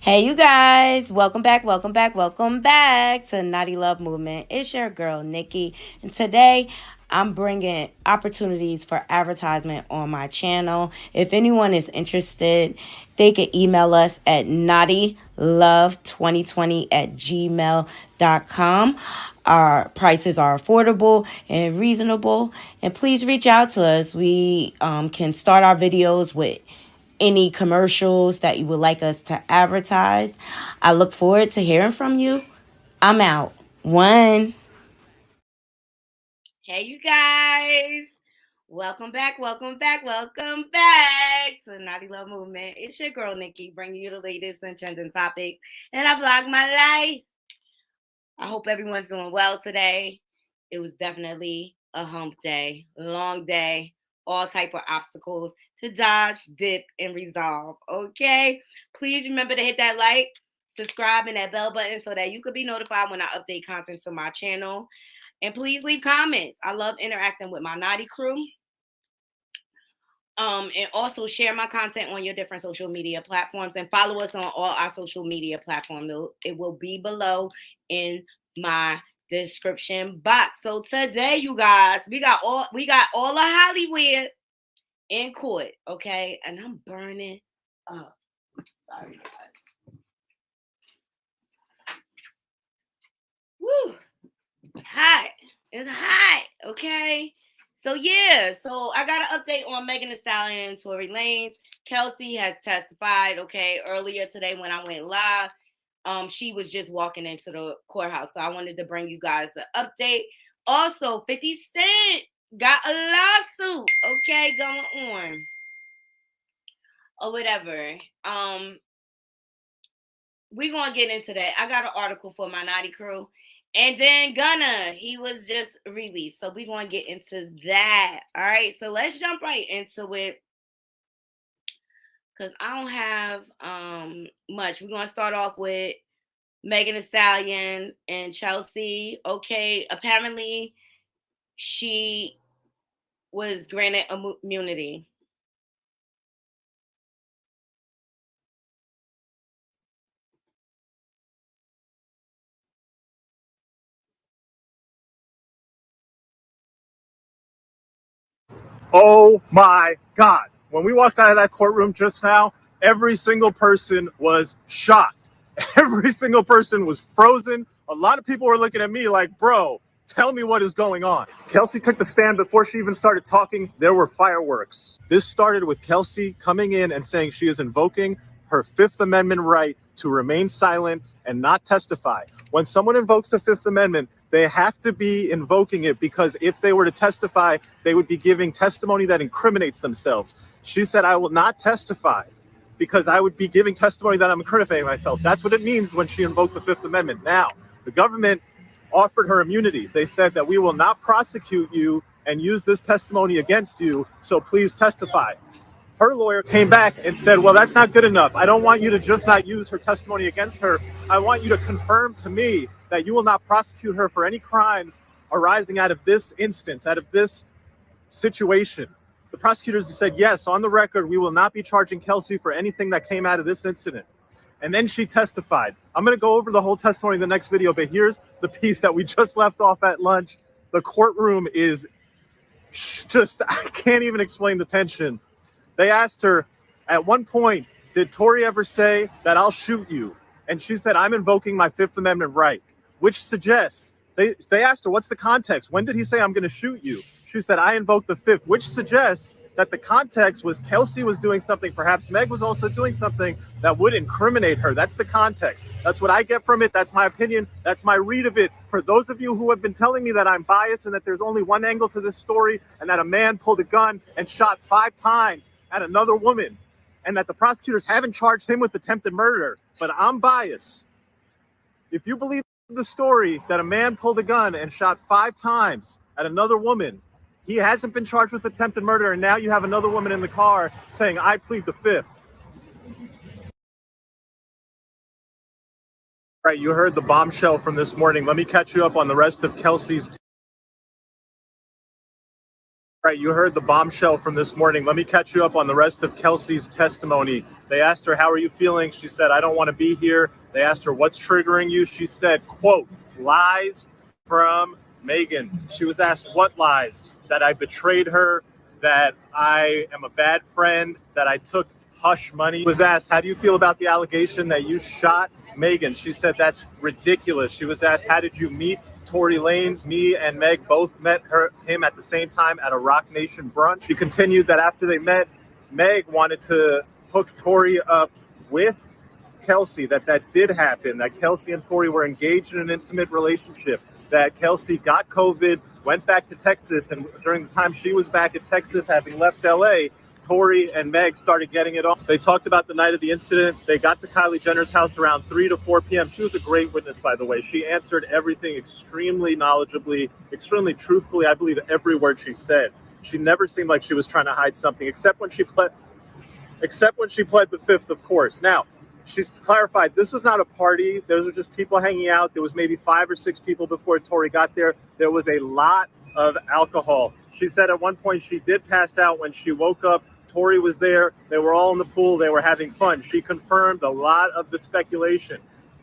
Hey, you guys, welcome back to Naughty Love Movement. It's your girl, Nikki, and today I'm bringing opportunities for advertisement on my channel. If anyone is interested, they can email us at knottylove2020@gmail.com. Our prices are affordable and reasonable, and please reach out to us. We can start our videos with any commercials that you would like us to advertise. I look forward to hearing from you. I'm out. One. Hey, you guys. Welcome back to Naughty Love Movement. It's your girl, Nikki, bringing you the latest and trending topics. And I vlog my life. I hope everyone's doing well today. It was definitely a hump day, long day, all type of obstacles to dodge, dip, and resolve. Okay, please remember to hit that like, subscribe, and that bell button so that you could be notified when I update content to my channel. And please leave comments. I love interacting with my naughty crew. And also share my content on your different social media platforms and follow us on all our social media platforms. It will be below in my description box. So today, you guys, we got all of Hollywood in court, okay? And I'm burning up. Sorry, guys. Woo! It's hot. It's hot, okay? So I got an update on Megan Thee Stallion and Tory Lanez. Kelsey has testified, okay, earlier today when I went live. She was just walking into the courthouse. So I wanted to bring you guys the update. Also, 50 Cent got a lawsuit, okay, going on. Or whatever. We're gonna get into that. I got an article for my naughty crew. And then Gunna, he was just released. So we're going to get into that. All right. So let's jump right into it. Because I don't have much. We're going to start off with Megan Thee Stallion and Chelsea. Okay. Apparently, she was granted immunity. Oh my God. When we walked out of that courtroom just now, every single person was shocked. Every single person was frozen. A lot of people were looking at me like, bro, tell me what is going on. Kelsey took the stand before she even started talking. There were fireworks. This started with Kelsey coming in and saying she is invoking her Fifth Amendment right to remain silent and not testify. When someone invokes the Fifth Amendment, they have to be invoking it because if they were to testify, they would be giving testimony that incriminates themselves. She said, I will not testify because I would be giving testimony that I'm incriminating myself. That's what it means when she invoked the Fifth Amendment. Now, the government offered her immunity. They said that we will not prosecute you and use this testimony against you, so please testify. Her lawyer came back and said, well, that's not good enough. I don't want you to just not use her testimony against her. I want you to confirm to me that you will not prosecute her for any crimes arising out of this instance, out of this situation. The prosecutors said, yes, on the record, we will not be charging Kelsey for anything that came out of this incident. And then she testified. I'm going to go over the whole testimony in the next video, but here's the piece that we just left off at lunch. The courtroom is just, I can't even explain the tension. They asked her, at one point, did Tory ever say that I'll shoot you? And she said, I'm invoking my Fifth Amendment right, which suggests, they asked her, what's the context? When did he say I'm going to shoot you? She said, I invoked the Fifth, which suggests that the context was Kelsey was doing something, perhaps Meg was also doing something that would incriminate her. That's the context. That's what I get from it. That's my opinion. That's my read of it. For those of you who have been telling me that I'm biased and that there's only one angle to this story and that a man pulled a gun and shot 5 times at another woman, and that the prosecutors haven't charged him with attempted murder, but I'm biased. If you believe the story that a man pulled a gun and shot 5 times at another woman, he hasn't been charged with attempted murder, and now you have another woman in the car saying, I plead the Fifth. All right, you heard the bombshell from this morning. Let me catch you up on the rest of Kelsey's Right, you heard the bombshell from this morning. Let me catch you up on the rest of Kelsey's testimony. They asked her, how are you feeling? She said, I don't want to be here. They asked her, what's triggering you? She said, quote, lies from Megan. She was asked, what lies? That I betrayed her, that I am a bad friend, that I took hush money. She was asked, how do you feel about the allegation that you shot Megan? She said, that's ridiculous. She was asked, how did you meet Tory Lanez? Me and Meg both met him at the same time at a Rock Nation brunch. She continued that after they met, Meg wanted to hook Tory up with Kelsey, that did happen, that Kelsey and Tory were engaged in an intimate relationship, that Kelsey got COVID, went back to Texas, and during the time she was back in Texas, having left LA, Tory and Meg started getting it on. They talked about the night of the incident. They got to Kylie Jenner's house around 3 to 4 p.m. She was a great witness, by the way. She answered everything extremely knowledgeably, extremely truthfully. I believe every word she said. She never seemed like she was trying to hide something, except when she pled the fifth, of course. Now, she's clarified this was not a party. Those were just people hanging out. There was maybe 5 or 6 people before Tory got there. There was a lot of alcohol. She said at one point she did pass out. When she woke up, Tory was there. They were all in the pool. They were having fun. She confirmed a lot of the speculation.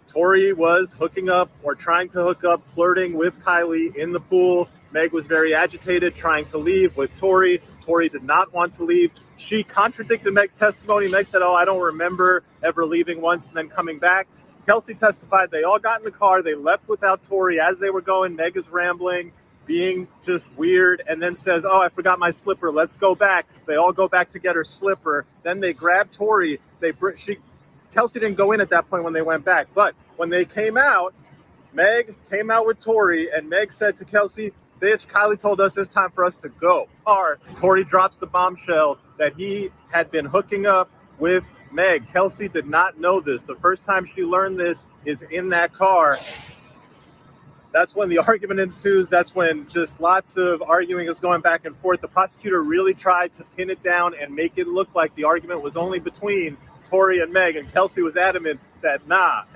Tory was hooking up or trying to hook up, flirting with Kylie in the pool. Meg was very agitated, trying to leave with Tory. Tory did not want to leave. She contradicted Meg's testimony. Meg said, I don't remember ever leaving once and then coming back. Kelsey testified they all got in the car. They left without Tory. As they were going, Meg is rambling, being just weird, and then says, I forgot my slipper. Let's go back. They all go back to get her slipper. Then they grab Tory. Kelsey didn't go in at that point when they went back. But when they came out, Meg came out with Tory, and Meg said to Kelsey, bitch, Kylie told us it's time for us to go. Tory drops the bombshell that he had been hooking up with Meg. Kelsey did not know this. The first time she learned this is in that car. That's when the argument ensues. That's when just lots of arguing is going back and forth. The prosecutor really tried to pin it down and make it look like the argument was only between Tory and Meg, and Kelsey was adamant that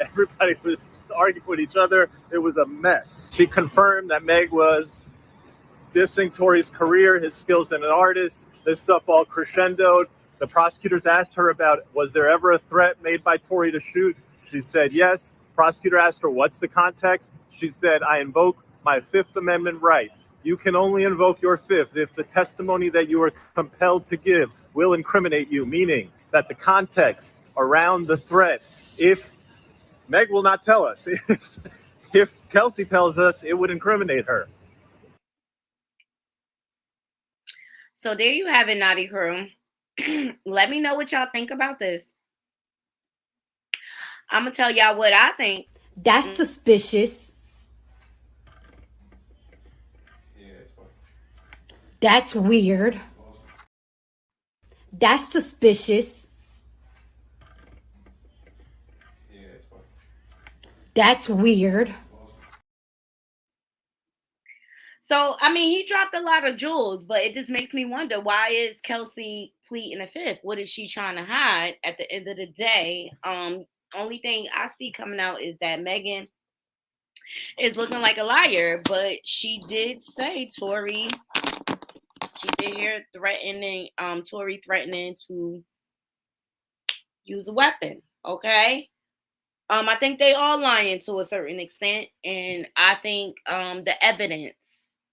everybody was arguing with each other. It was a mess. She confirmed that Meg was dissing Tory's career, his skills as an artist. This stuff all crescendoed. The prosecutors asked her about, was there ever a threat made by Tory to shoot? She said yes. Prosecutor asked her, what's the context? She said, I invoke my Fifth Amendment right. You can only invoke your fifth if the testimony that you are compelled to give will incriminate you, meaning that the context around the threat, if Meg will not tell us, if Kelsey tells us, it would incriminate her. So there you have it, Naughty Crew. Let me know what y'all think about this. I'm going to tell y'all what I think. That's suspicious. That's weird. That's suspicious. That's weird. So, I mean, he dropped a lot of jewels, but it just makes me wonder, why is Kelsey pleading the fifth? What is she trying to hide at the end of the day? Only thing I see coming out is that Megan is looking like a liar, but she did say Tory. She did hear Tory threatening to use a weapon. Okay. I think they all lying to a certain extent, and I think the evidence,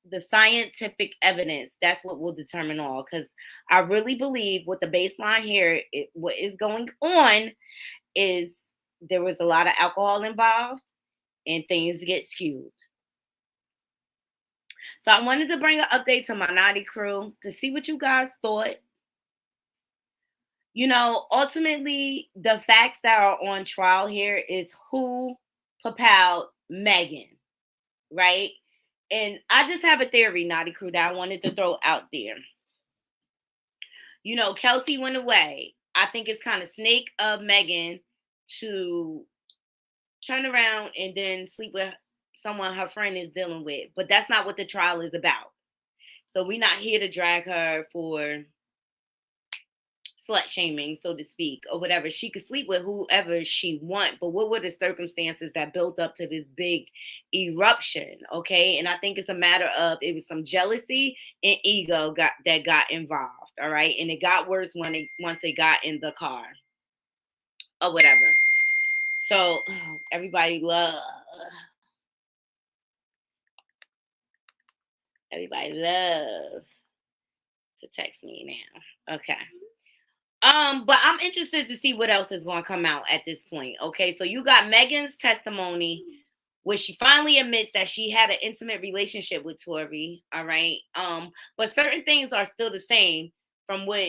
the scientific evidence, that's what will determine all. Because I really believe with the baseline here, what is going on is there was a lot of alcohol involved, and things get skewed. So I wanted to bring an update to my Naughty Crew to see what you guys thought. Ultimately, the facts that are on trial here is who propelled Megan, right? And I just have a theory, Naughty Crew, that I wanted to throw out there. Kelsey went away. I think it's kind of snake of Megan to turn around and then sleep with someone her friend is dealing with. But that's not what the trial is about. So we're not here to drag her for slut shaming, so to speak, or whatever. She could sleep with whoever she want, but what were the circumstances that built up to this big eruption? Okay, and I think it's a matter of it was some jealousy and ego that got involved. All right, and it got worse once they got in the car or whatever. So everybody loves to text me now. Okay. But I'm interested to see what else is going to come out at this point. Okay, so you got Megan's testimony, where she finally admits that she had an intimate relationship with Tory. All right. But certain things are still the same from what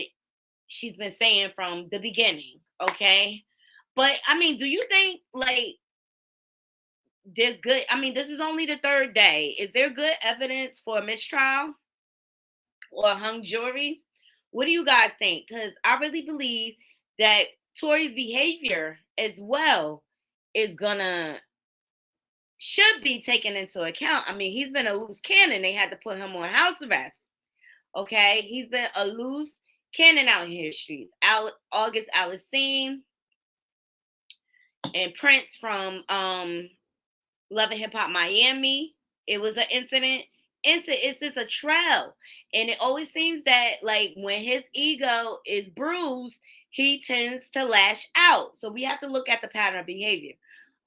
she's been saying from the beginning. Okay. But I mean, do you think like there's good? I mean, this is only the third day. Is there good evidence for a mistrial or hung jury? What do you guys think? Because I really believe that Tory's behavior as well is gonna should be taken into account. I mean, he's been a loose cannon. They had to put him on house arrest. Okay, he's been a loose cannon out here in the streets. August Alcine and Prince from Love and Hip Hop Miami. It was an incident. It's just a trail. And it always seems that like when his ego is bruised, he tends to lash out. So we have to look at the pattern of behavior.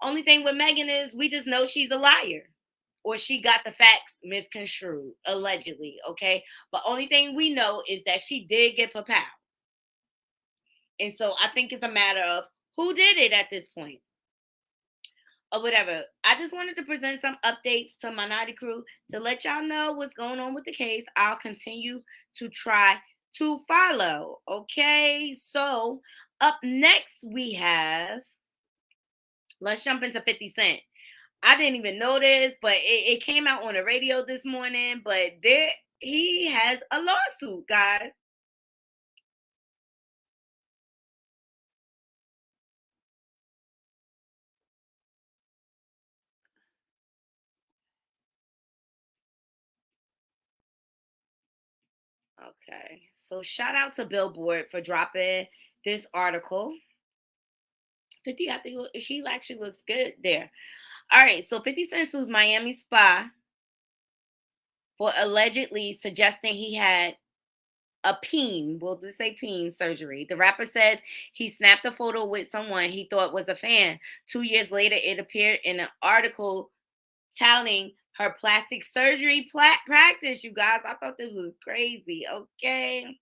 Only thing with Megan is we just know she's a liar. Or she got the facts misconstrued, allegedly. Okay. But only thing we know is that she did get papal. And so I think it's a matter of who did it at this point or whatever. I just wanted to present some updates to my Naughty crew to let y'all know what's going on with the case. I'll continue to try to follow. Okay, so up next we have, let's jump into 50 Cent. I didn't even know this, but it came out on the radio this morning. But he has a lawsuit, guys. Okay, so shout out to Billboard for dropping this article. 50, I think she actually looks good there. All right, so 50 Cent sues Miami Spa for allegedly suggesting he had a peen, we'll just say peen surgery. The rapper says he snapped a photo with someone he thought was a fan. 2 years later, it appeared in an article touting her plastic surgery practice. You guys, I thought this was crazy. Okay.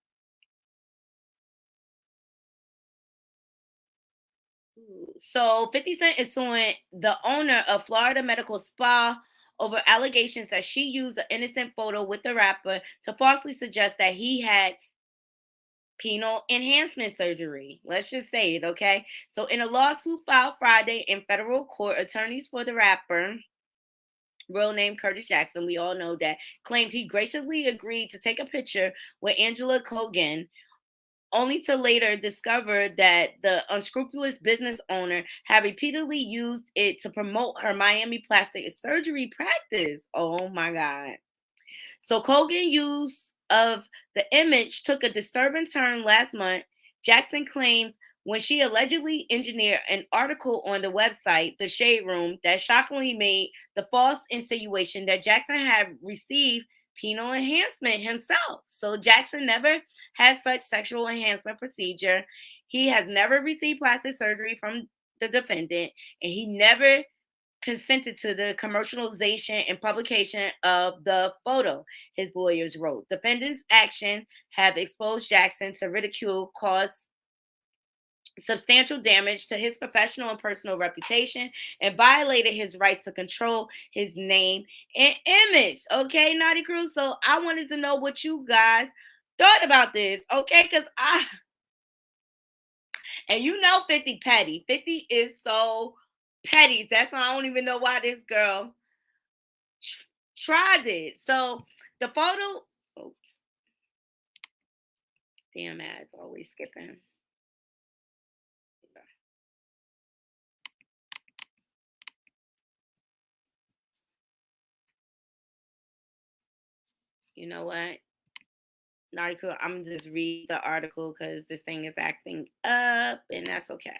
So 50 Cent is suing the owner of Florida Medical Spa over allegations that she used an innocent photo with the rapper to falsely suggest that he had penile enhancement surgery. Let's just say it, okay? So in a lawsuit filed Friday in federal court, attorneys for the rapper, real name Curtis Jackson, we all know that, claimed he graciously agreed to take a picture with Angela Cogan, only to later discover that the unscrupulous business owner had repeatedly used it to promote her Miami plastic surgery practice. Oh my God. So Kogan use of the image took a disturbing turn last month. Jackson claims when she allegedly engineered an article on the website, The Shade Room, that shockingly made the false insinuation that Jackson had received penile enhancement himself. So Jackson never had such sexual enhancement procedure. He has never received plastic surgery from the defendant, and he never consented to the commercialization and publication of the photo, his lawyers wrote. Defendant's action have exposed Jackson to ridicule, caused substantial damage to his professional and personal reputation, and violated his rights to control his name and image. Okay, Naughty Crew. So I wanted to know what you guys thought about this. Okay, because and you know 50 petty. 50 is so petty. That's why I don't even know why this girl tried it. So the photo, oops, damn ads always skipping. You know what? Naughty Crew, I'm gonna just read the article because this thing is acting up, and that's okay.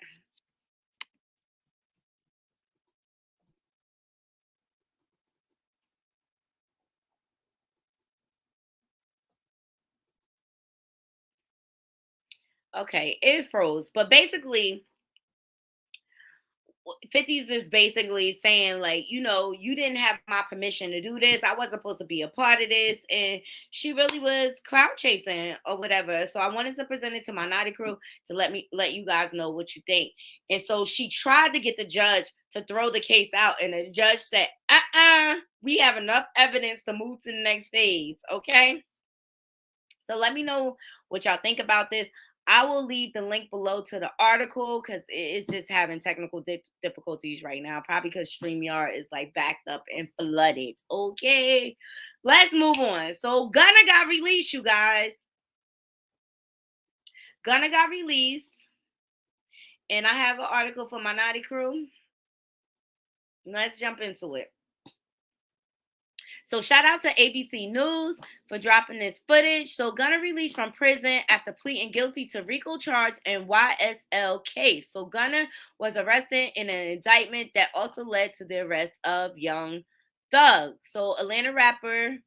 Okay, it froze. But basically, 50s is basically saying, like, you didn't have my permission to do this. I wasn't supposed to be a part of this. And she really was clout chasing or whatever. So I wanted to present it to my Naughty Crew to let you guys know what you think. And so she tried to get the judge to throw the case out, and the judge said, we have enough evidence to move to the next phase. Okay. So let me know what y'all think about this. I will leave the link below to the article because it's just having technical difficulties right now. Probably because StreamYard is like backed up and flooded. Okay, let's move on. So Gunna got released, you guys. Gunna got released. And I have an article for my Naughty Crew. Let's jump into it. So shout out to ABC News for dropping this footage. So Gunna released from prison after pleading guilty to RICO charge and YSL case. So Gunna was arrested in an indictment that also led to the arrest of Young Thug. So Atlanta rapper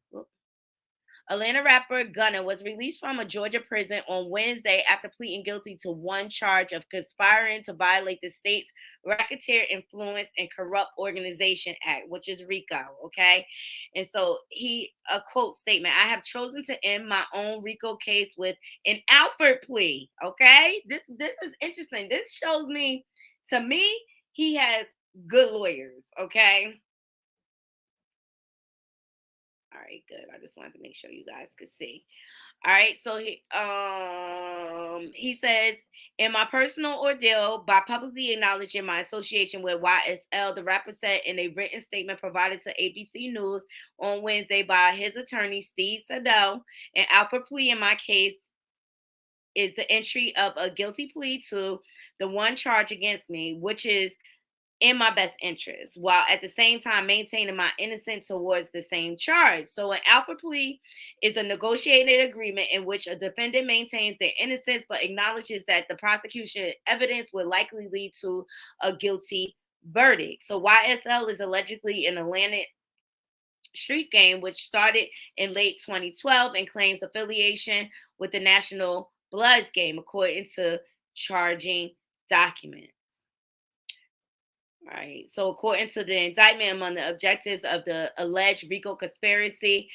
Gunna was released from a Georgia prison on Wednesday after pleading guilty to one charge of conspiring to violate the state's Racketeer Influence and Corrupt Organization Act, which is RICO. Okay. And so a quote statement: I have chosen to end my own RICO case with an Alford plea. Okay. This is interesting. This shows me, to me, he has good lawyers. Okay. All right, good. I just wanted to make sure you guys could see. All right, so he says, in my personal ordeal, by publicly acknowledging my association with YSL, the rapper said in a written statement provided to ABC News on Wednesday by his attorney Steve Sadell, an Alford plea in my case is the entry of a guilty plea to the one charge against me, which is in my best interest, while at the same time maintaining my innocence towards the same charge. So an Alford plea is a negotiated agreement in which a defendant maintains their innocence but acknowledges that the prosecution evidence would likely lead to a guilty verdict. So YSL is allegedly an Atlantic street game which started in late 2012 and claims affiliation with the National Bloods game, according to charging documents. Right. So, according to the indictment, among the objectives of the alleged RICO conspiracy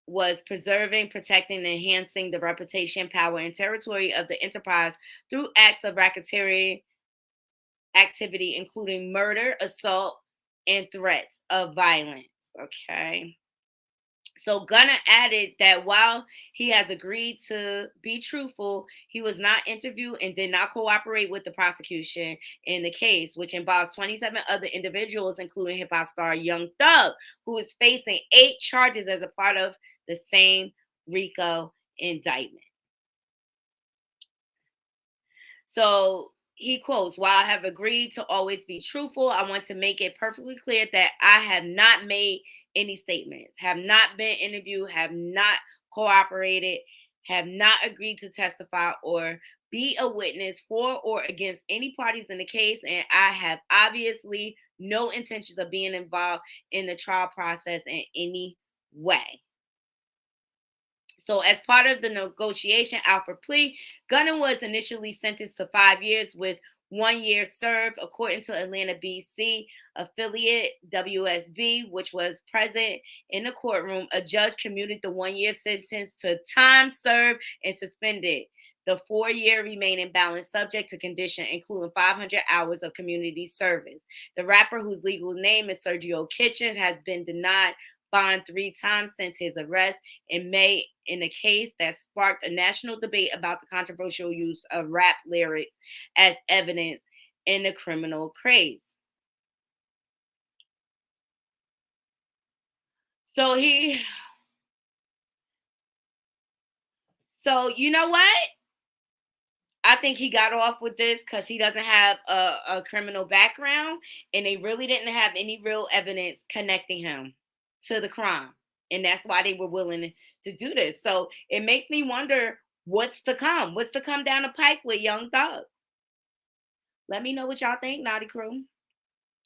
was preserving, protecting, and enhancing the reputation, power, and territory of the enterprise through acts of racketeering activity, including murder, assault, and threats of violence. Okay. So Gunna added that while he has agreed to be truthful, he was not interviewed and did not cooperate with the prosecution in the case, which involves 27 other individuals, including hip hop star Young Thug, who is facing 8 charges as a part of the same RICO indictment. So he quotes, while I have agreed to always be truthful, I want to make it perfectly clear that I have not made any statements, have not been interviewed, have not cooperated, have not agreed to testify or be a witness for or against any parties in the case, and I have obviously no intentions of being involved in the trial process in any way. So, as part of the negotiation Alford plea, Gunna was initially sentenced to 5 years with 1 year served, according to Atlanta BC affiliate WSB, which was present in the courtroom. A judge commuted the 1 year sentence to time served and suspended the 4 year remaining balance subject to condition, including 500 hours of community service. The rapper, whose legal name is Sergio Kitchens, has been denied bond 3 times since his arrest in May in a case that sparked a national debate about the controversial use of rap lyrics as evidence in the criminal case. So you know what? I think he got off with this because he doesn't have a criminal background, and they really didn't have any real evidence connecting him to the crime. And that's why they were willing to do this. So it makes me wonder what's to come. What's to come down the pike with Young Thug? Let me know what y'all think, Naughty Crew.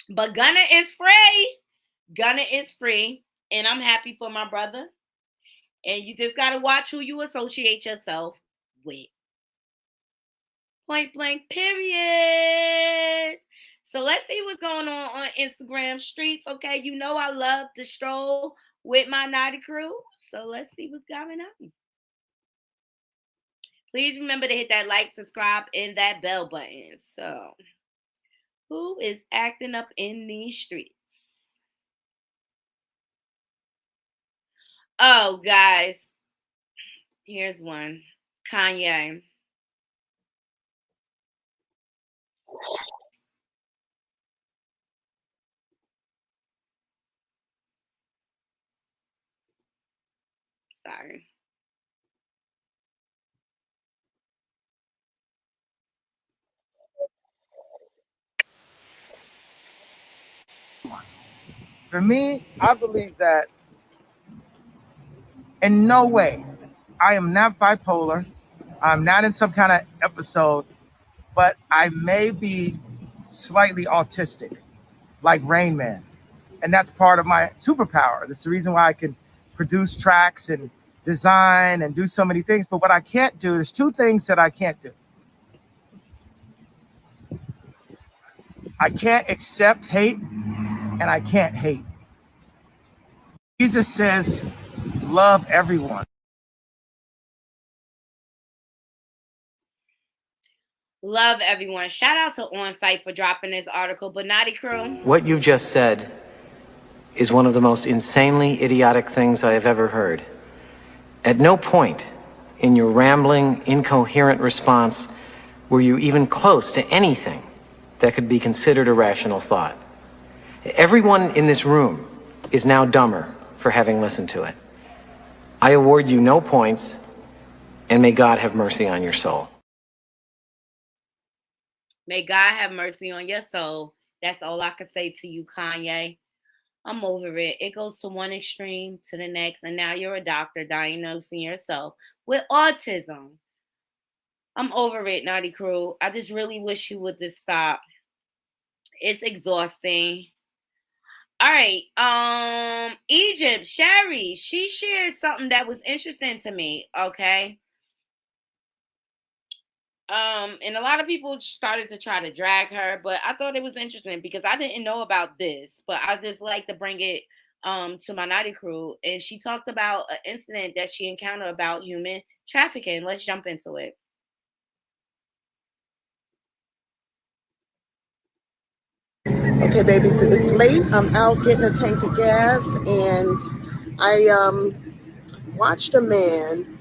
But Gunna is free. Gunna is free. And I'm happy for my brother. And you just got to watch who you associate yourself with. Point blank, period. So let's see what's going on Instagram streets. Okay, you know I love to stroll with my Naughty Crew. So let's see what's going on. Please remember to hit that like, subscribe, and that bell button. So, who is acting up in these streets? Oh, guys. Here's one. Kanye. Sorry. For me, I believe that in no way, I am not bipolar. I'm not in some kind of episode, but I may be slightly autistic, like Rain Man. And that's part of my superpower. That's the reason why I can produce tracks and design and do so many things. But what I can't do, there's two things that I can't do. I can't accept hate, and I can't hate. Jesus says, love everyone. Love everyone. Shout out to On Site for dropping this article. But Naughty Crew. What you just said is one of the most insanely idiotic things I have ever heard. At no point in your rambling, incoherent response were you even close to anything that could be considered a rational thought. Everyone in this room is now dumber for having listened to it. I award you no points, and may God have mercy on your soul. May God have mercy on your soul. That's all I can say to you, Kanye. I'm over it. It goes to one extreme to the next, and now you're a doctor diagnosing yourself with autism. I'm over it, Naughty Crew. I just really wish you would just stop. It's exhausting. All right. Egypt, Sherry, she shared something that was interesting to me, okay? And a lot of people started to try to drag her, but I thought it was interesting because I didn't know about this, but I just like to bring it to my Naughty Crew. And she talked about an incident that she encountered about human trafficking. Let's jump into it. Okay, babies, it's late. I'm out getting a tank of gas, and I watched a man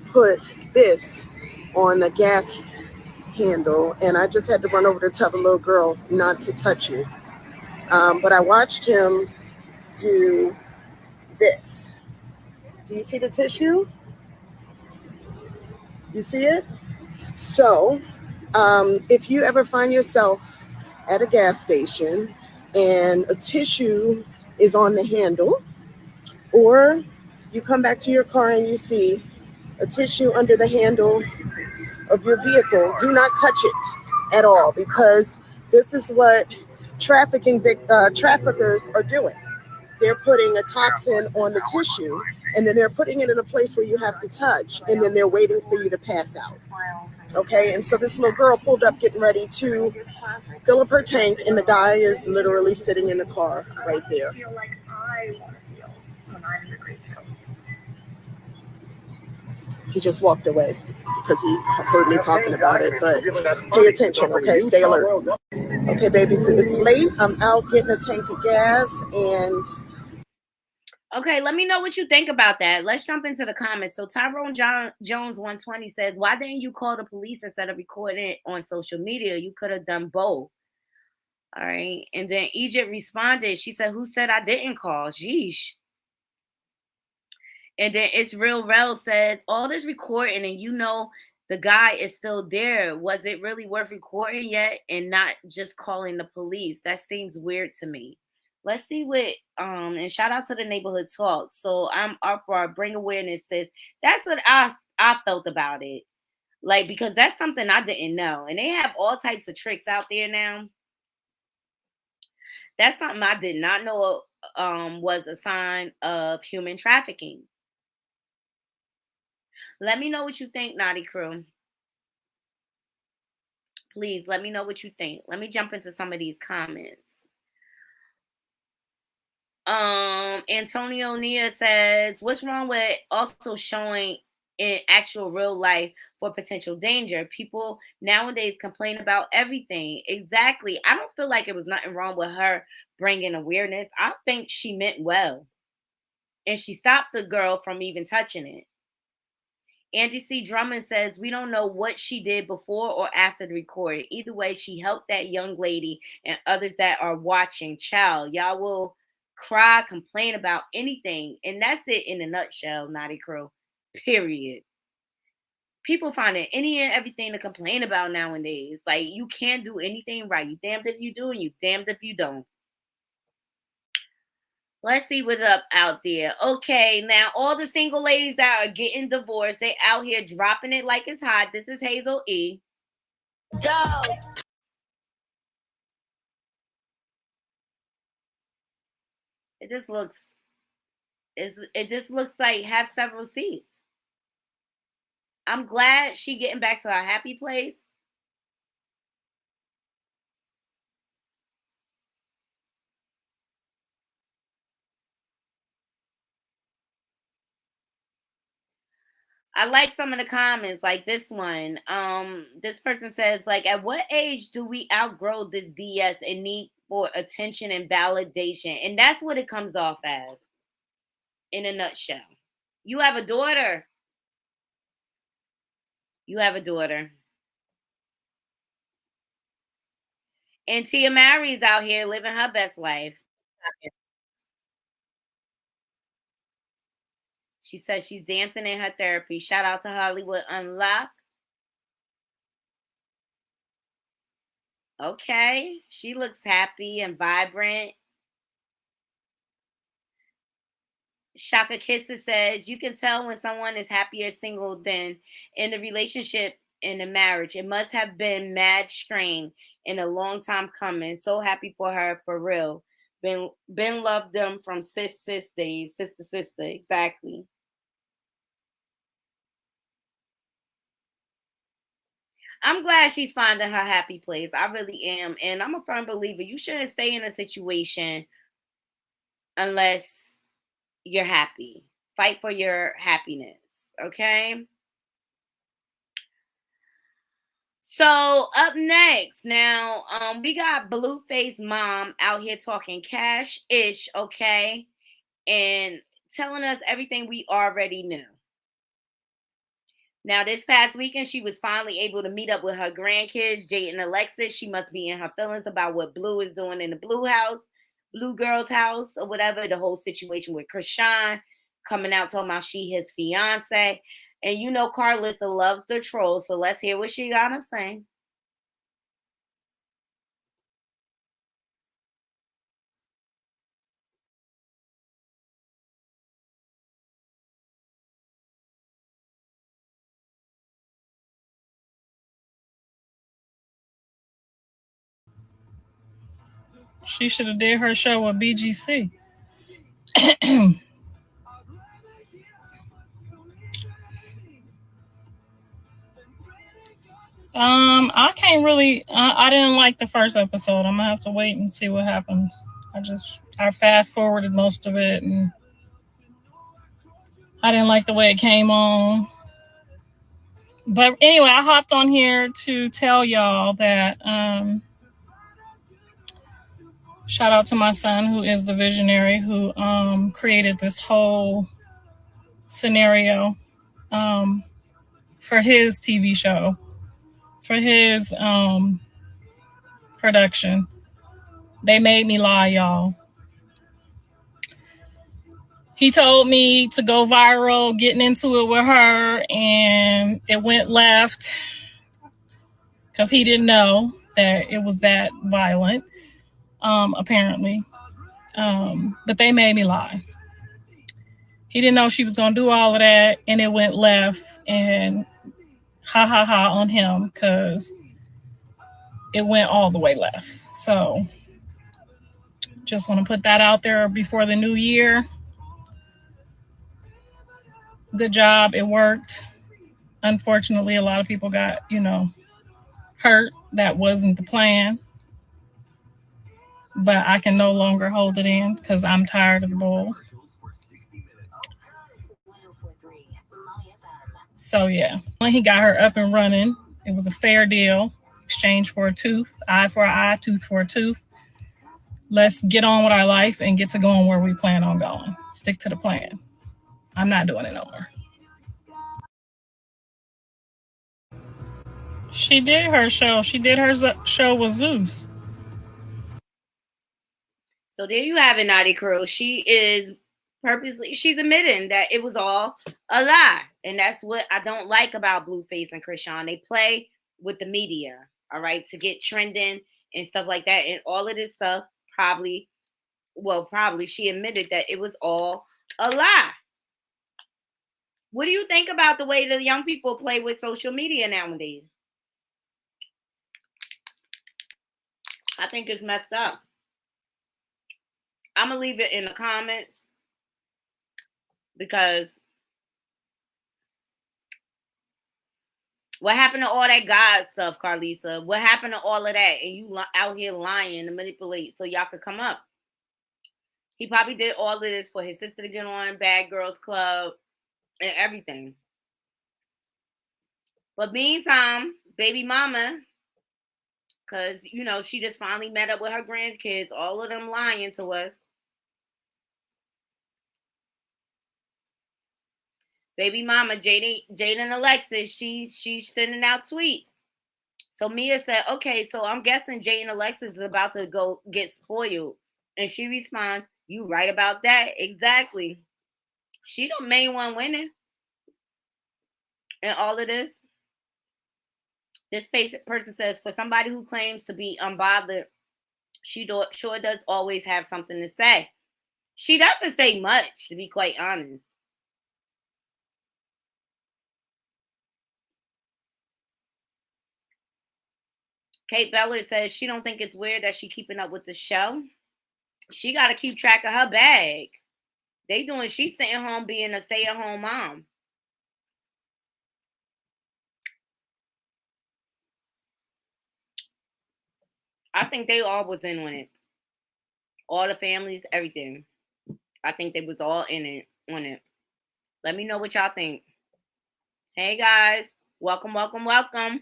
put this on the gas handle, and I just had to run over to tell the little girl not to touch it. But I watched him do this. Do you see the tissue? You see it? So, if you ever find yourself at a gas station and a tissue is on the handle, or you come back to your car and you see a tissue under the handle of your vehicle, do not touch it at all, because this is what traffickers are doing. They're putting a toxin on the tissue, and then they're putting it in a place where you have to touch, and then they're waiting for you to pass out. Okay, and so this little girl pulled up getting ready to fill up her tank, and the guy is literally sitting in the car right there. He just walked away because he heard me talking about it, but pay attention, okay? Stay alert. Okay, babies, it's late. I'm out getting a tank of gas, and Okay, let me know what you think about that. Let's jump into the comments. So Tyrone Jones 120 says, why didn't you call the police instead of recording it on social media? You could have done both. All right. And then Egypt responded. She said, who said I didn't call? Sheesh. And then It's Real Rel says, all this recording and you know the guy is still there. Was it really worth recording yet and not just calling the police? That seems weird to me. Let's see what and shout out to the neighborhood talk. So I'm up for bring awareness, sis. That's what I felt about it. Like, because that's something I didn't know. And they have all types of tricks out there now. That's something I did not know was a sign of human trafficking. Let me know what you think, Naughty Crew. Please let me know what you think. Let me jump into some of these comments. Antonio Nia says, what's wrong with also showing in actual real life for potential danger? People nowadays complain about everything. Exactly. I don't feel like it was nothing wrong with her bringing awareness. I think she meant well. And she stopped the girl from even touching it. Angie C. Drummond says, we don't know what she did before or after the recording. Either way, she helped that young lady and others that are watching. Child, y'all will cry, complain about anything. And that's it in a nutshell, Naughty Crew. Period. People finding any and everything to complain about nowadays. Like, you can't do anything right. You damned if you do and you damned if you don't. Let's see what's up out there. Okay, now all the single ladies that are getting divorced, they out here dropping it like it's hot. This is Hazel E. Go. It just looks like have several seats. I'm glad she getting back to her happy place. I like some of the comments, like this one. This person says, like, at what age do we outgrow this BS and need for attention and validation? And that's what it comes off as, in a nutshell. You have a daughter. You have a daughter. And Tia Mary's out here living her best life. She says she's dancing in her therapy. Shout out to Hollywood Unlocked. Okay. She looks happy and vibrant. Shaka Kisses says, you can tell when someone is happy or single than in the relationship, in the marriage. It must have been mad strain and a long time coming. So happy for her, for real. Been loved them from sis days. Sister. Exactly. I'm glad she's finding her happy place. I really am. And I'm a firm believer. You shouldn't stay in a situation unless you're happy. Fight for your happiness. Okay? So up next, now we got Blueface Mom out here talking cash-ish, okay? And telling us everything we already knew. Now, this past weekend, she was finally able to meet up with her grandkids, Jade and Alexis. She must be in her feelings about what Blue is doing in the Blue Girl's house, or whatever. The whole situation with Krishan coming out talking about she his fiance. And you know Carlissa loves the troll, so let's hear what she got to say. She should have did her show with BGC. I can't really. I didn't like the first episode. I'm gonna have to wait and see what happens. I fast forwarded most of it, and I didn't like the way it came on. But anyway, I hopped on here to tell y'all that shout out to my son, who is the visionary, who created this whole scenario for his TV show, for his production. They made me lie, y'all. He told me to go viral, getting into it with her, and it went left because he didn't know that it was that violent, apparently. But they made me lie. He didn't know she was going to do all of that, and it went left, and ha ha ha on him because it went all the way left. So just want to put that out there before the new year. Good job. It worked. Unfortunately, a lot of people got, hurt. That wasn't the plan. But I can no longer hold it in because I'm tired of the bull. So, yeah. When he got her up and running, it was a fair deal. Exchange for a tooth, eye for an eye, tooth for a tooth. Let's get on with our life and get to going where we plan on going. Stick to the plan. I'm not doing it no more. She did her show. She did her show with Zeus. So there you have it, Naughty Crew. She's admitting that it was all a lie. And that's what I don't like about Blueface and Krishan. They play with the media, all right, to get trending and stuff like that. And all of this stuff probably she admitted that it was all a lie. What do you think about the way the young people play with social media nowadays? I think it's messed up. I'm going to leave it in the comments because what happened to all that God stuff, Carlisa? What happened to all of that? And you out here lying to manipulate so y'all could come up. He probably did all of this for his sister to get on Bad Girls Club and everything. But meantime, baby mama, because, she just finally met up with her grandkids, all of them lying to us. Baby mama, Jaden Alexis, she's sending out tweets. So Mia said, okay, so I'm guessing Jaden Alexis is about to go get spoiled. And she responds, you right about that. Exactly. She the main one winning in all of this. This person says, for somebody who claims to be unbothered, she sure does always have something to say. She doesn't say much, to be quite honest. Kate Beller says she don't think it's weird that she keeping up with the show. She got to keep track of her bag. She's sitting home being a stay-at-home mom. I think they all was in on it. All the families, everything. I think they was all in it, on it. Let me know what y'all think. Hey, guys. Welcome, welcome, welcome.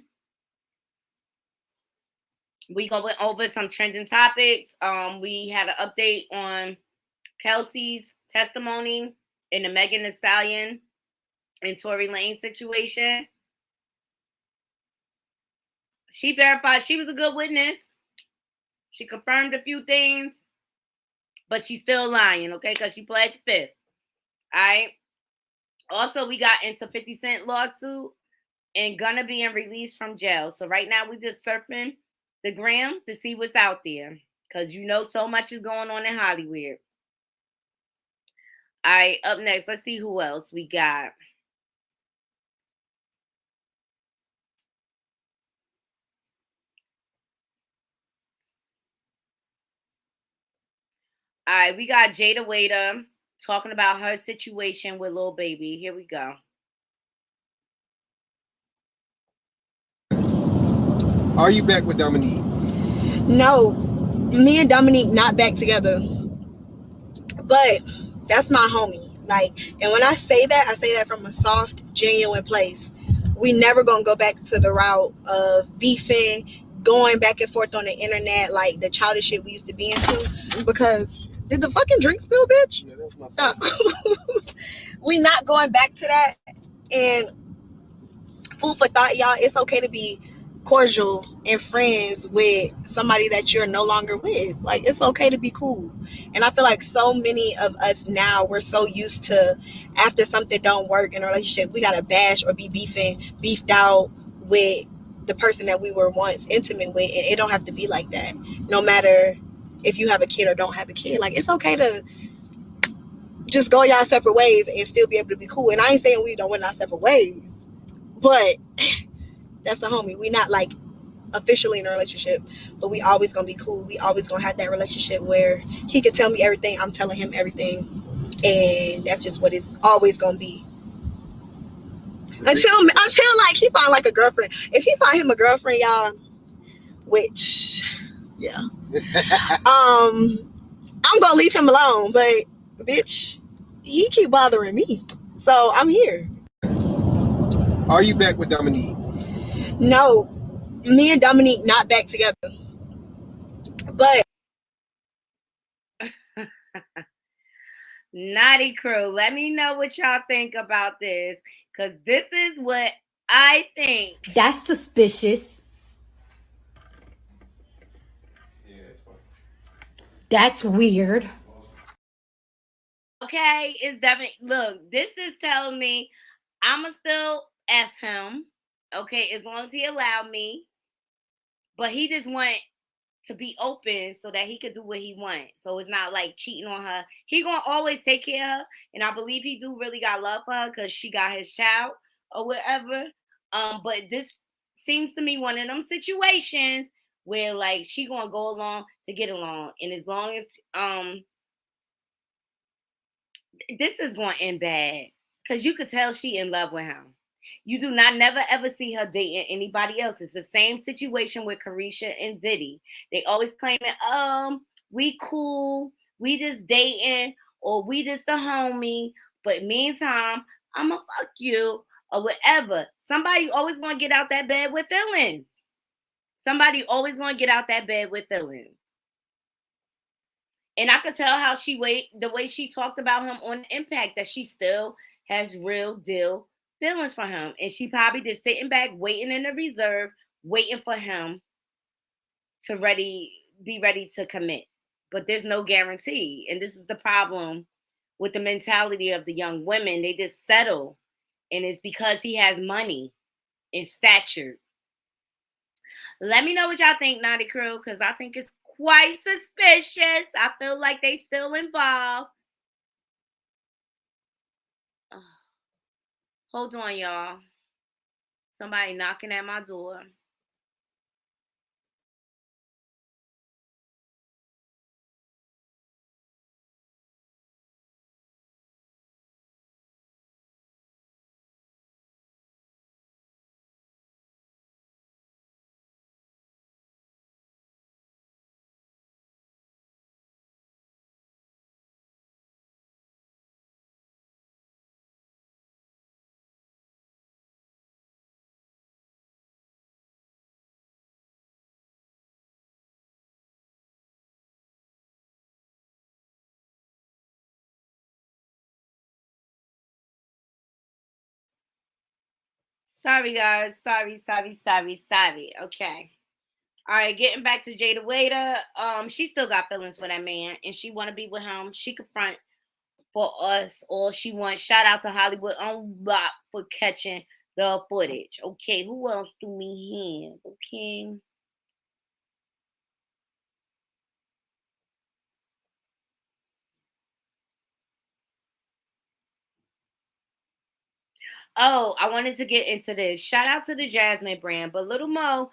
We going over some trending topics. We had an update on Kelsey's testimony in the Megan Thee Stallion and Tory Lane situation. She verified she was a good witness. She confirmed a few things, but she's still lying, okay? Because she pled the fifth. All right. Also, we got into 50 Cent lawsuit and Gunna being released from jail. So right now, we just surfing the gram to see what's out there. Because so much is going on in Hollywood. All right, up next, let's see who else we got. All right, we got Jada Waiter talking about her situation with Lil Baby. Here we go. Are you back with Dominique? No, me and Dominique not back together. But that's my homie. And when I say that from a soft, genuine place. We never gonna go back to the route of beefing, going back and forth on the internet, like the childish shit we used to be into. Because did the fucking drink spill, bitch? Yeah, that's my fault. We not going back to that. And food for thought, y'all. It's okay to be cordial and friends with somebody that you're no longer with. It's okay to be cool. And I feel like so many of us now, we're so used to after something don't work in a relationship, we gotta bash or be beefed out with the person that we were once intimate with. And it don't have to be like that. No matter if you have a kid or don't have a kid. Like, it's okay to just go y'all separate ways and still be able to be cool. And I ain't saying we don't went our separate ways, but that's the homie. We not like officially in a relationship, but we always gonna be cool. We always gonna have that relationship where he can tell me everything, I'm telling him everything, and that's just what it's always gonna be. Until like he find like a girlfriend. If he find him a girlfriend, y'all, which yeah, I'm gonna leave him alone. But bitch, he keep bothering me, so I'm here. Are you back with Dominique? No, me and Dominique not back together. But Naughty crew, let me know what y'all think about this, because this is what I think. That's suspicious. That's weird. Okay, it's definitely, look, this is telling me I'ma still F him, okay, as long as he allowed me. But he just want to be open so that he could do what he wants. So it's not like cheating on her. He gonna always take care of her, and I believe he do really got love for her because she got his child or whatever. But this seems to me one of them situations where like she gonna go along to get along, and as long as this is going to end bad because you could tell she in love with him. You do not never ever see her dating anybody else. It's the same situation with Carisha and Diddy. They always claiming, we cool, we just dating, or we just a homie. But meantime, I'ma fuck you or whatever. Somebody always gonna get out that bed with feelings. Somebody always gonna get out that bed with feelings. And I could tell how the way she talked about him on Impact, that she still has real deal feelings for him. And she probably just sitting back, waiting in the reserve, waiting for him to be ready to commit. But there's no guarantee. And this is the problem with the mentality of the young women. They just settle. And it's because he has money and stature. Let me know what y'all think, Naughty Crew, because I think it's quite suspicious. I feel like they still involved. Hold on, y'all. Somebody knocking at my door. Sorry, guys. Sorry. Okay. All right, getting back to Jada Waiter. She still got feelings for that man, and she want to be with him. She could front for us all she wants. Shout out to Hollywood Unblocked for catching the footage. Okay, who else do we have? Okay. Oh, I wanted to get into this. Shout out to the Jasmine brand. But Little Mo,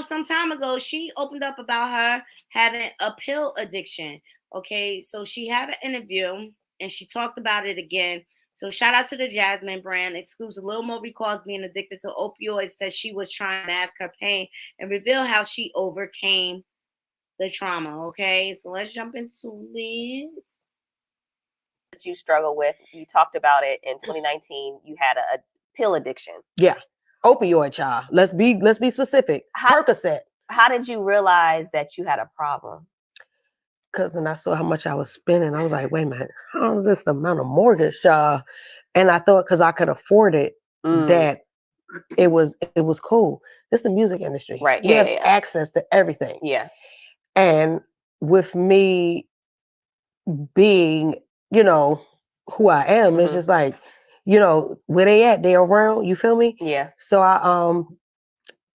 some time ago, she opened up about her having a pill addiction. Okay, so she had an interview and she talked about it again. So shout out to the Jasmine brand. Exclusive. Lil Mo recalls being addicted to opioids, says she was trying to mask her pain and reveal how she overcame the trauma. Okay, so let's jump into it. That you struggle with. You talked about it in 2019. You had a pill addiction. Yeah, opioid, child. Let's be specific. Percocet. How did you realize that you had a problem? Because when I saw how much I was spending, I was like, wait a minute, how is this the amount of mortgage, child? And I thought because I could afford it, that it was cool. It's the music industry, right? You have access to everything. Yeah. And with me being, who I am, it's just like, where they at? They around. You feel me? Yeah. So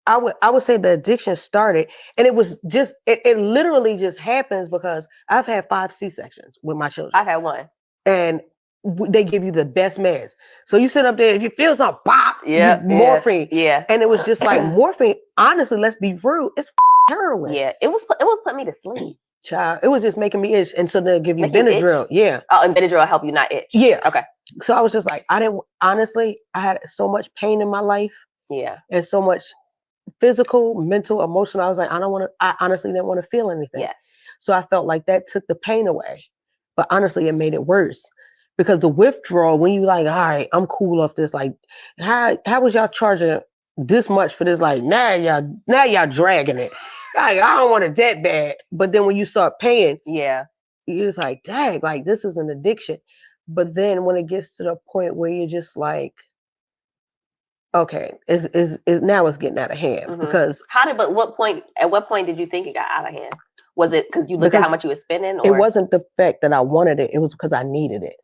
I would say the addiction started, and it was just it literally just happens because I've had 5 C-sections with my children. I've had one. And they give you the best meds. So you sit up there, if you feel something, pop, Yeah, morphine. Yeah. And it was just like morphine, honestly, let's be real, it's heroin. Yeah. It was putting me to sleep. Child, it was just making me itch. And so they'll give you Make you Benadryl. itch? Yeah. Oh, and Benadryl will help you not itch. Yeah. Okay. So I was just like, I had so much pain in my life. Yeah. And so much physical, mental, emotional. I was like, I honestly didn't want to feel anything. Yes. So I felt like that took the pain away. But honestly, it made it worse. Because the withdrawal, when you like, all right, I'm cool off this, like, how was y'all charging this much for this? Like, now y'all dragging it. Like, I don't want it that bad. But then when you start paying, yeah, you're just like, dang, like this is an addiction. But then when it gets to the point where you're just like, okay, is now it's getting out of hand. Because at what point did you think it got out of hand? Was it because you looked at how much you were spending? Or? It wasn't the fact that I wanted it, it was because I needed it.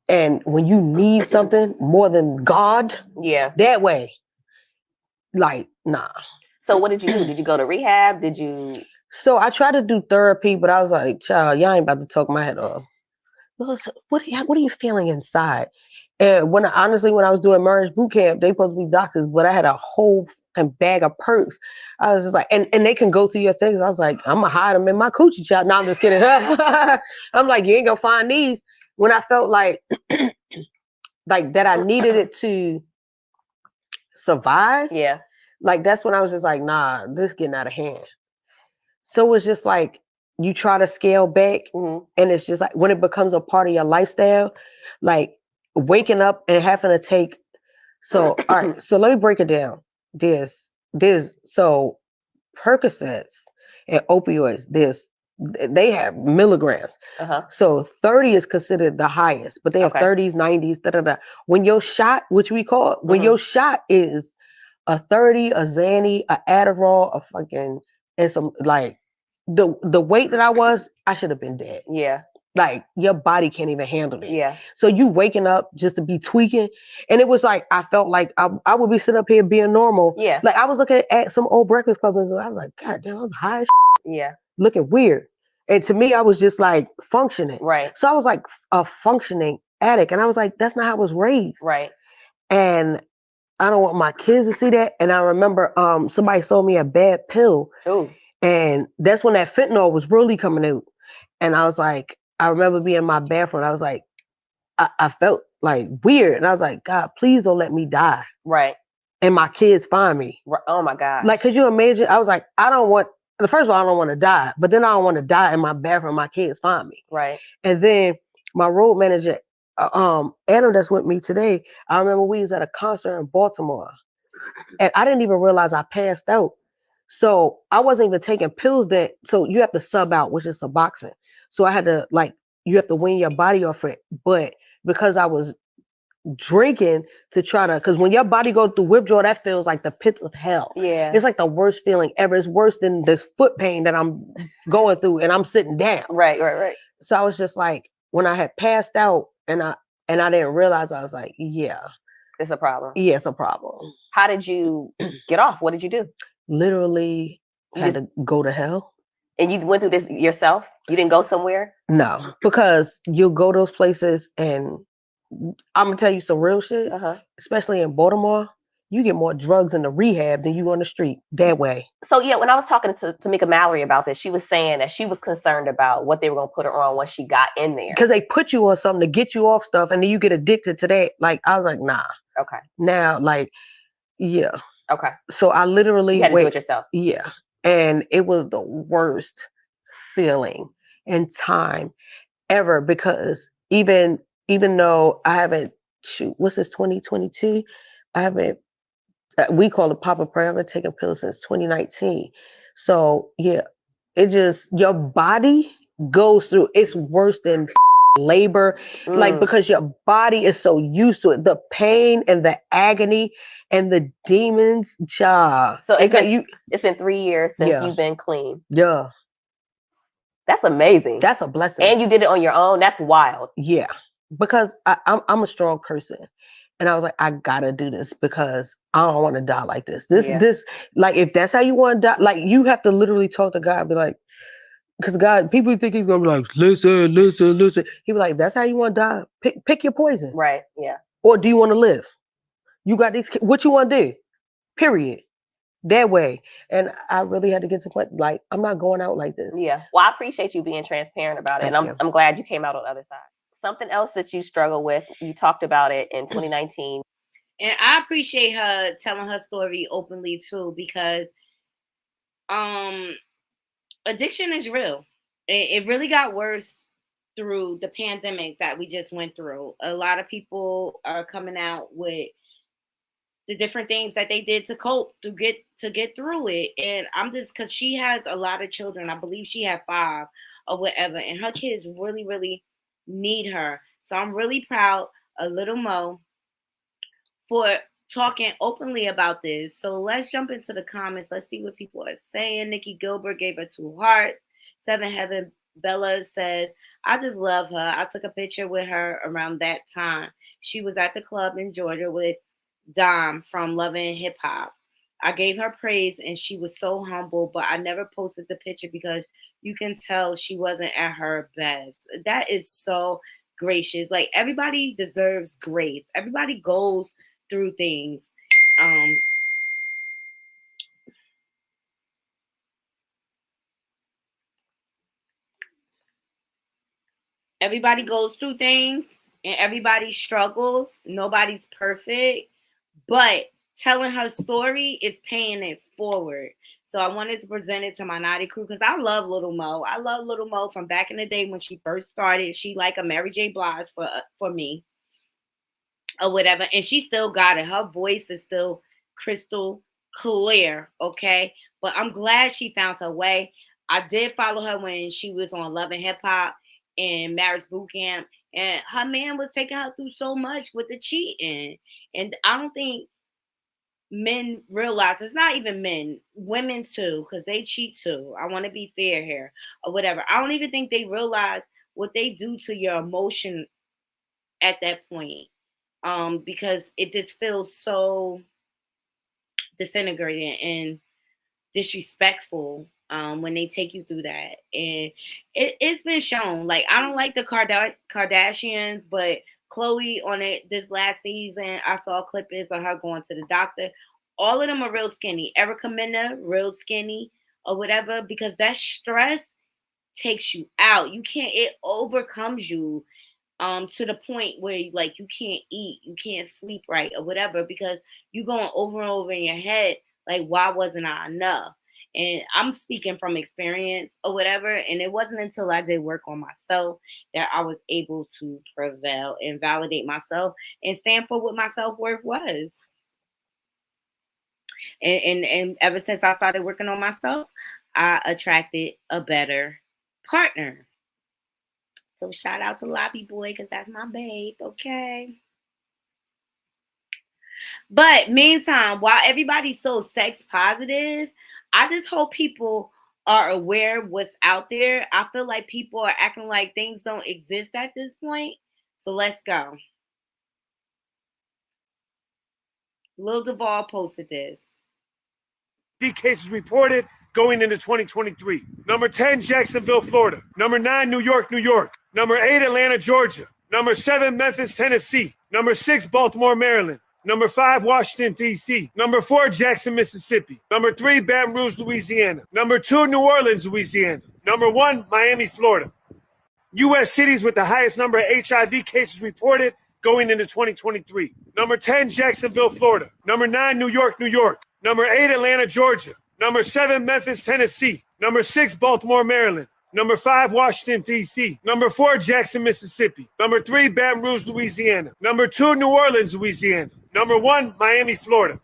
And when you need something more than God, that way, like, nah. So what did you do? Did you go to rehab? So I tried to do therapy, but I was like, child, y'all ain't about to talk my head off. What are you feeling inside? And when I was doing marriage boot camp, they supposed to be doctors, but I had a whole bag of perks. I was just like, and they can go through your things. I was like, I'm gonna hide them in my coochie, child. No, I'm just kidding. I'm like, you ain't gonna find these. When I felt like like that I needed it to survive. Yeah. Like that's when I was just like, nah, this getting out of hand. So it's just like you try to scale back, and it's just like when it becomes a part of your lifestyle, like waking up and having to take. So all right, so let me break it down. There's so Percocets and opioids. They have milligrams. So 30 is considered the highest, but they have 30s, 90s, When your shot, which we call it, when your shot is a 30, a Xanny, a Adderall, a fucking, and some like the weight that I was, I should have been dead. Yeah. Like your body can't even handle it. Yeah. So you waking up just to be tweaking. And it was like, I felt like I would be sitting up here being normal. Yeah. Like I was looking at some old Breakfast Club and I was like, God damn, I was high as yeah. Looking weird. And to me, I was just like functioning. Right. So I was like a functioning addict. And I was like, that's not how I was raised. Right. And I don't want my kids to see that. And I remember somebody sold me a bad pill. Ooh. And that's when that fentanyl was really coming out. And I was like, I remember being in my bathroom. I was like, I felt like weird. And I was like, God, please don't let me die. Right. And my kids find me. Oh my God. Like, could you imagine? I was like, first of all, I don't want to die. But then I don't want to die in my bathroom. My kids find me. Right. And then my road manager, Adam, that's with me today. I remember we was at a concert in Baltimore. And I didn't even realize I passed out. So I wasn't even taking pills then. So you have to sub out, which is Suboxone. So I had to you have to wean your body off it. But because I was drinking to try to, because when your body goes through withdrawal, that feels like the pits of hell. Yeah. It's like the worst feeling ever. It's worse than this foot pain that I'm going through and I'm sitting down. Right. So I was just like, when I had passed out and I didn't realize, I was like, yeah. It's a problem. Yeah, it's a problem. How did you get off? What did you do? Literally had to go to hell. And you went through this yourself? You didn't go somewhere? No, because you'll go those places and I'm going to tell you some real shit, especially in Baltimore, you get more drugs in the rehab than you on the street that way. So yeah, when I was talking to Tamika Mallory about this, she was saying that she was concerned about what they were going to put her on once she got in there. Because they put you on something to get you off stuff and then you get addicted to that. Like, I was like, nah. Okay. Now, like, yeah. Okay. So I literally you had to do it yourself. Yeah. And it was the worst feeling and time ever because even though I haven't, what's this, 2022? I haven't, we call it pop a prayer. I haven't taken pills since 2019. So yeah, it just, your body goes through, it's worse than labor, like because your body is so used to it, the pain and the agony and the demons. So it's been 3 years since you've been clean. Yeah, that's amazing. That's a blessing. And you did it on your own. That's wild. Yeah, because I'm a strong person, And I was like, I gotta do this because I don't want to die like this. This, Yeah. like, if that's how you want to die, like, you have to literally talk to God, be like, because God, people think he's gonna be like, listen. He be like, that's how you want to die. Pick your poison. Right. Yeah. Or do you want to live? You got these. What you want to do? Period. That way. And I really had to get to the point, like, I'm not going out like this. Yeah. Well, I appreciate you being transparent about it. Thank And you. I'm glad you came out on the other side. Something else that you struggle with, you talked about it in 2019. And I appreciate her telling her story openly too, because addiction is real. It really got worse through the pandemic that we just went through. A lot of people are coming out with the different things that they did to cope to get through it. And I'm just, because she has a lot of children. I believe she had 5 or whatever, and her kids really, really need her. So I'm really proud of little Mo for talking openly about this. So let's jump into the comments. Let's see what people are saying. Nikki Gilbert gave her 2 hearts. 7 Heaven Bella says, I just love her. I took a picture with her around that time. She was at the club in Georgia with Dom from Loving Hip Hop. I gave her praise and she was so humble, but I never posted the picture because you can tell she wasn't at her best. That is so gracious. Like, everybody deserves grace. Everybody goes through things. Everybody goes through things and everybody struggles. Nobody's perfect, but telling her story is paying it forward. So I wanted to present it to my Knotty crew because I love Little Mo. I love Little Mo from back in the day when she first started. She like a Mary J. Blige for me or whatever. And she still got it. Her voice is still crystal clear, okay? But I'm glad she found her way. I did follow her when she was on Love and Hip Hop and Marriage Boot Camp. And her man was taking her through so much with the cheating. And I don't think men realize, it's not even men, women too, because they cheat too. I want to be fair here or whatever. I don't even think they realize what they do to your emotion at that point. Because it just feels so disintegrating and disrespectful when they take you through that. And it's been shown. Like, I don't like the Kardashians, but Khloe on it this last season, I saw clippings of her going to the doctor. All of them are real skinny. Erica Mena, real skinny or whatever, because that stress takes you out. You can't, it overcomes you to the point where like you can't eat, you can't sleep right or whatever, because you're going over and over in your head, like, why wasn't I enough? And I'm speaking from experience or whatever. And it wasn't until I did work on myself that I was able to prevail and validate myself and stand for what my self-worth was. And ever since I started working on myself, I attracted a better partner. So shout out to Lobby Boy, because that's my babe, okay? But meantime, while everybody's so sex positive, I just hope people are aware of what's out there. I feel like people are acting like things don't exist at this point. So let's go. Lil Duval posted this. Cases reported going into 2023. Number 10, Jacksonville, Florida. Number 9, New York, New York. Number 8, Atlanta, Georgia. Number 7, Memphis, Tennessee. Number 6, Baltimore, Maryland. Number 5, Washington, D.C. Number 4, Jackson, Mississippi. Number 3, Baton Rouge, Louisiana. Number 2, New Orleans, Louisiana. Number 1, Miami, Florida. U.S. cities with the highest number of HIV cases reported going into 2023. Number 10, Jacksonville, Florida. Number 9, New York, New York. Number 8, Atlanta, Georgia. Number 7, Memphis, Tennessee. Number 6, Baltimore, Maryland. Number 5, Washington, D.C. Number 4, Jackson, Mississippi. Number 3, Baton Rouge, Louisiana. Number 2, New Orleans, Louisiana. Number 1, Miami, Florida.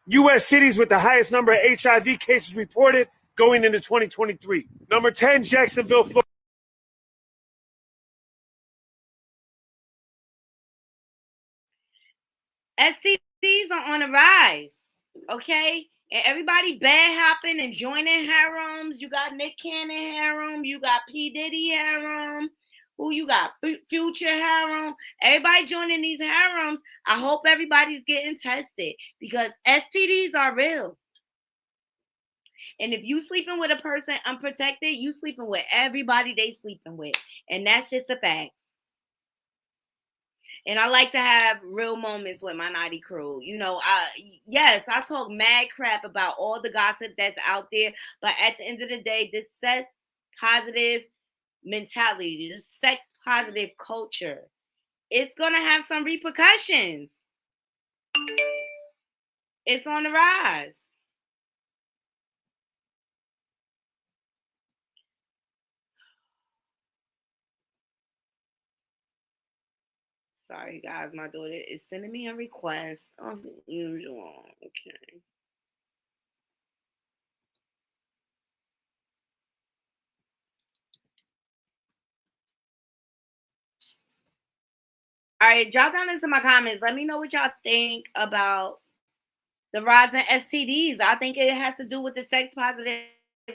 U.S. cities with the highest number of HIV cases reported going into 2023. Number 10, Jacksonville, Florida. STDs are on the rise, okay? And everybody bad hopping and joining harems. You got Nick Cannon harem. You got P. Diddy harem. Who you got? Future harem. Everybody joining these harems. I hope everybody's getting tested because STDs are real. And if you sleeping with a person unprotected, you sleeping with everybody they sleeping with. And that's just a fact. And I like to have real moments with my naughty crew. You know, I talk mad crap about all the gossip that's out there. But at the end of the day, this sex positive mentality, this sex positive culture, it's going to have some repercussions. It's on the rise. Sorry, guys. My daughter is sending me a request of the usual. Okay. All right, drop down into my comments. Let me know what y'all think about the rise in STDs. I think it has to do with the sex positive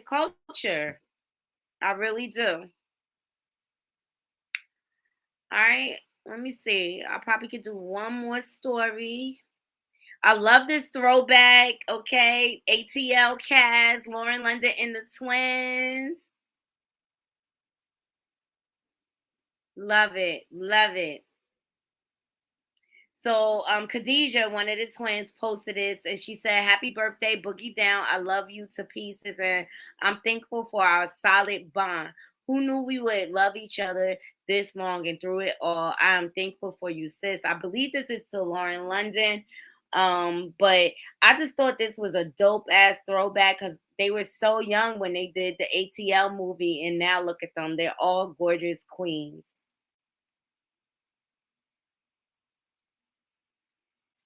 culture. I really do. All right, let me see. I probably could do one more story. I love this throwback, okay? ATL cast, Lauren London and the twins. Love it. Love it. So Khadijah, one of the twins, posted this and she said, "Happy birthday, Boogie Down. I love you to pieces and I'm thankful for our solid bond. Who knew we would love each other this long and through it all? I am thankful for you, sis." I believe this is to Lauren London. But I just thought this was a dope ass throwback because they were so young when they did the ATL movie, and now look at them. They're all gorgeous queens.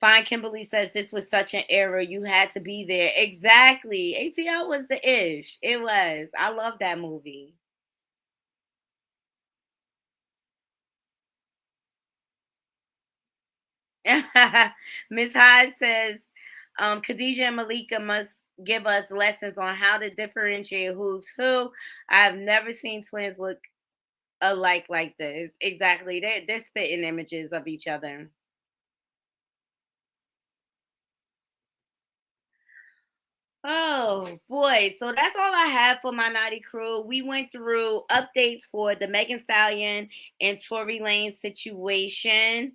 Fine Kimberly says this was such an era. You had to be there. Exactly. ATL was the ish. It was. I love that movie. Miss Hyde says, Khadijah and Malika must give us lessons on how to differentiate who's who. I've never seen twins look alike like this. Exactly. They're spitting images of each other. Oh boy, so that's all I have for my naughty crew. We went through updates for the Megan Stallion and Tory Lane situation.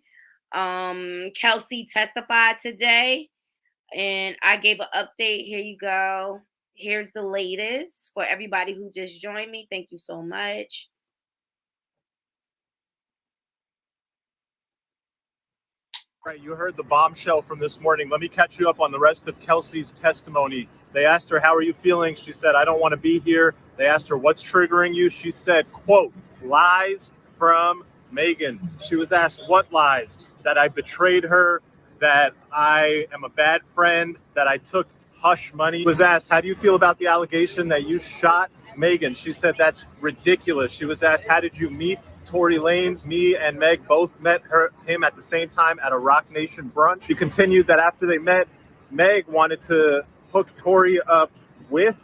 Kelsey testified today, and I gave an update. Here you go. Here's the latest for everybody who just joined me. Thank you so much. Right, you heard the bombshell from this morning. Let me catch you up on the rest of Kelsey's testimony. They asked her, "How are you feeling?" She said, "I don't want to be here." They asked her, "What's triggering you?" She said, quote, "Lies from Megan." She was asked, "What lies?" That I betrayed her, that I am a bad friend, that I took hush money. She was asked, "How do you feel about the allegation that you shot Megan?" She said, "That's ridiculous." She was asked, "How did you meet Tory Lanez?" Me and Meg both met him at the same time at a Rock Nation brunch. She continued that after they met, Meg wanted to hook Tory up with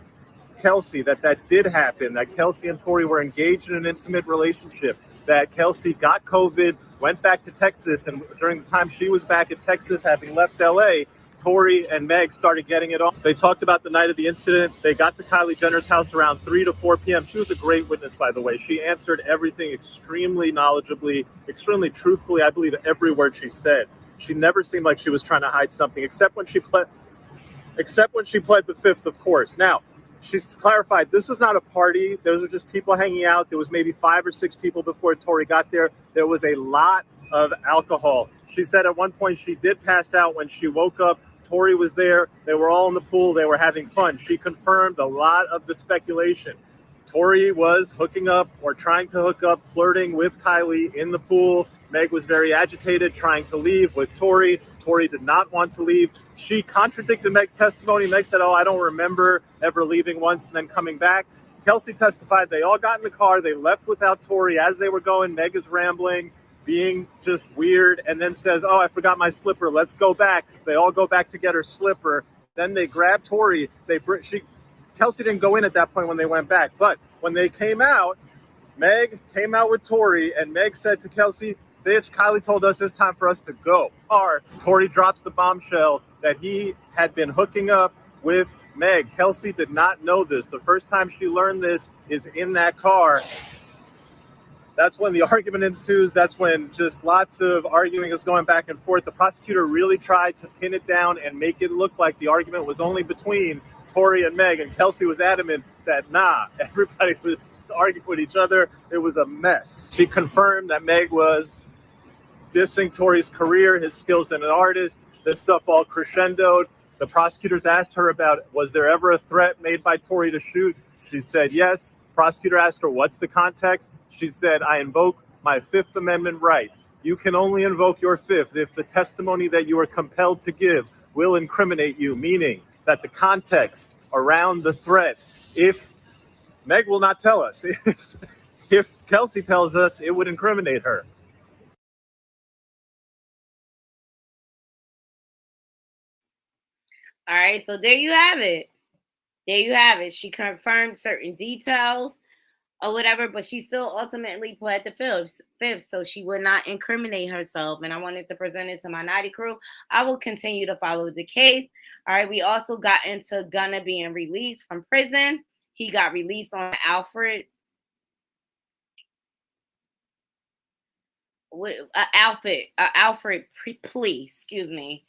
Kelsey, that did happen, that Kelsey and Tory were engaged in an intimate relationship, that Kelsey got COVID, went back to Texas, and during the time she was back in Texas, having left LA, Tory and Meg started getting it on. They talked about the night of the incident. They got to Kylie Jenner's house around 3 to 4 p.m. She was a great witness, by the way. She answered everything extremely knowledgeably, extremely truthfully. I believe every word she said. She never seemed like she was trying to hide something, except when she pled the fifth, of course. Now, she's clarified this was not a party. Those were just people hanging out. There was maybe 5 or 6 people before Tory got there. There was a lot of alcohol. She said at one point she did pass out. When she woke up, Tory was there. They were all in the pool. They were having fun. She confirmed a lot of the speculation. Tory was hooking up or trying to hook up, flirting with Kylie in the pool. Meg was very agitated, trying to leave with Tory. Tory did not want to leave. She contradicted Meg's testimony. Meg said, "Oh, I don't remember ever leaving once and then coming back." Kelsey testified they all got in the car. They left without Tory. As they were going, Meg is rambling, being just weird, and then says, "Oh, I forgot my slipper. Let's go back." They all go back to get her slipper. Then they grab Tory. Kelsey didn't go in at that point when they went back. But when they came out, Meg came out with Tory, and Meg said to Kelsey, bitch, Kylie told us it's time for us to go. Or Tory drops the bombshell that he had been hooking up with Meg. Kelsey did not know this. The first time she learned this is in that car. That's when the argument ensues. That's when just lots of arguing is going back and forth. The prosecutor really tried to pin it down and make it look like the argument was only between Tory and Meg, and Kelsey was adamant that nah, everybody was arguing with each other. It was a mess. She confirmed that Meg was dissing Tory's career, his skills as an artist. This stuff all crescendoed. The prosecutors asked her about, was there ever a threat made by Tory to shoot? She said yes. Prosecutor asked her, what's the context? She said, I invoke my Fifth Amendment right. You can only invoke your fifth if the testimony that you are compelled to give will incriminate you, meaning that the context around the threat, if Meg will not tell us, if Kelsey tells us, it would incriminate her. All right, so there you have it. There you have it. She confirmed certain details or whatever, but she still ultimately pled the fifth, so she would not incriminate herself. And I wanted to present it to my Knotty crew. I will continue to follow the case. All right, we also got into Gunna being released from prison. He got released on Alfred plea, excuse me.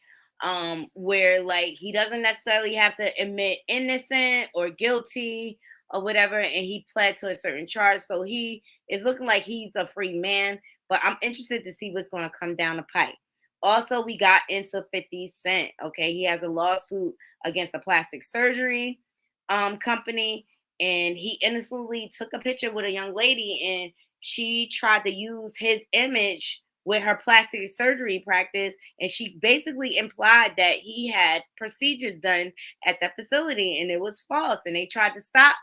Where like he doesn't necessarily have to admit innocent or guilty or whatever, and he pled to a certain charge, so he is looking like he's a free man. But I'm interested to see what's going to come down the pipe. Also, we got into 50 Cent. Okay, he has a lawsuit against a plastic surgery company, and he innocently took a picture with a young lady, and she tried to use his image with her plastic surgery practice, and she basically implied that he had procedures done at that facility, and it was false. And they tried to stop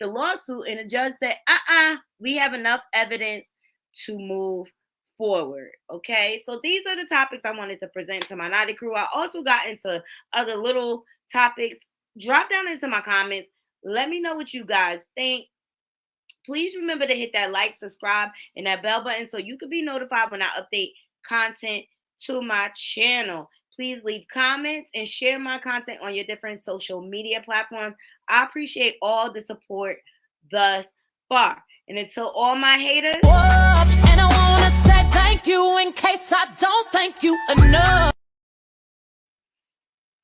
the lawsuit, and the judge said, we have enough evidence to move forward. Okay, so these are the topics I wanted to present to my Knotty crew. I also got into other little topics. Drop down into my comments. Let me know what you guys think. Please remember to hit that like, subscribe, and that bell button so you can be notified when I update content to my channel. Please leave comments and share my content on your different social media platforms. I appreciate all the support thus far. And until all my haters, and I want to say thank you in case I don't thank you enough.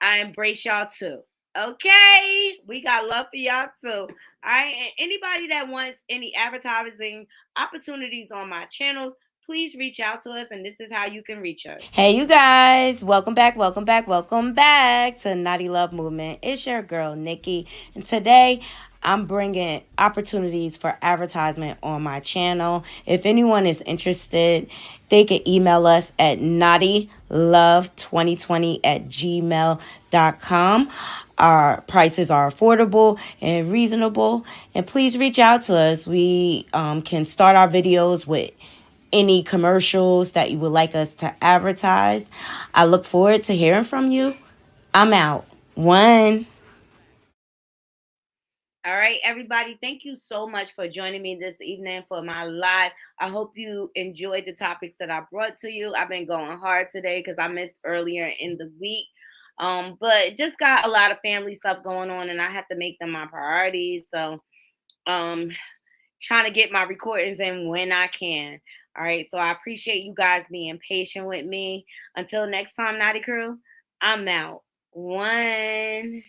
I embrace y'all too. Okay, we got love for y'all too. All right, and anybody that wants any advertising opportunities on my channel, please reach out to us, and this is how you can reach us. Hey, you guys, welcome back to Knotty Love Movement. It's your girl, Nikki, and today I'm bringing opportunities for advertisement on my channel. If anyone is interested, they can email us at knottylove2020@gmail.com. Our prices are affordable and reasonable, and please reach out to us. We can start our videos with any commercials that you would like us to advertise. I look forward to hearing from you. I'm out. One. All right, everybody. Thank you so much for joining me this evening for my live. I hope you enjoyed the topics that I brought to you. I've been going hard today because I missed earlier in the week. But just got a lot of family stuff going on, and I have to make them my priorities. So trying to get my recordings in when I can. All right, so I appreciate you guys being patient with me. Until next time, Knotty crew, I'm out. One.